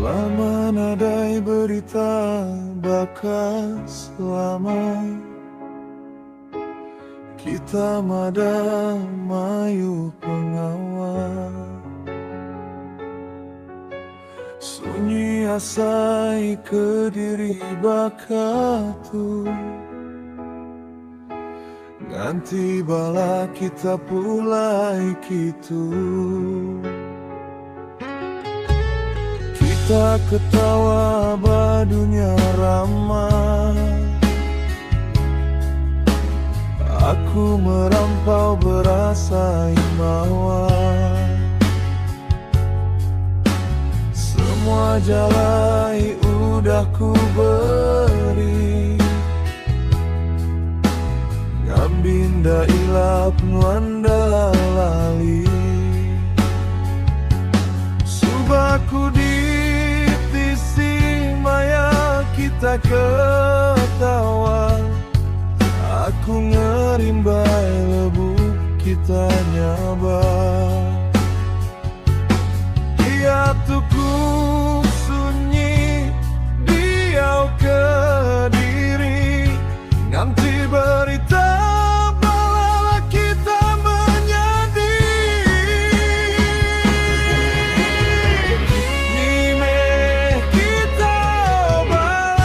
Lama nadai berita bakas lama, kita mada mayu pengawal. Sunyi asai kediri bakatu, nganti bala kita pulai kitu. Kita ketawa badunya ramah, aku merampau berasa imawa. Semua jalai udah ku beri, ngambinda ilap nuanda lali. Subaku di tisi maya kita ketawa, aku ngerimbai lebu kita nyaba. Dia tuku sunyi diau ke diri, nganti berita bala kita menjadi. Nime kita balanak,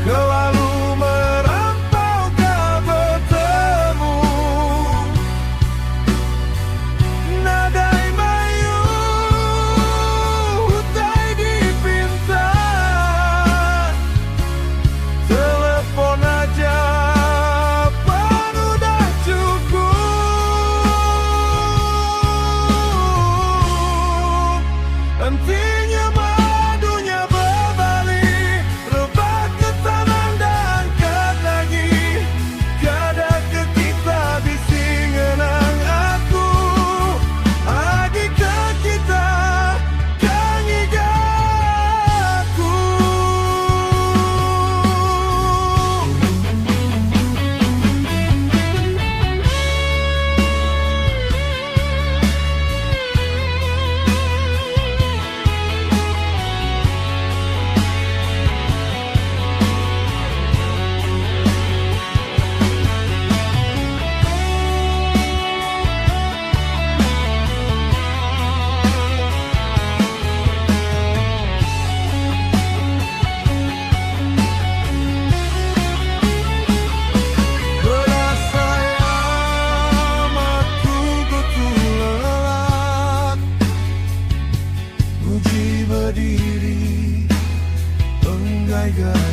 kelalu merantau tak bertemu. Nadai mayu hutai dipinta, telepon aja pan udah cukup. Hentinya madunya berbalik, rebah ke tanah dan angkat lagi. Kada ke kita bising ngenang aku, agi ke kita kangigaku. Berasa amatku betul lelah, uji berdiri enggai-gai.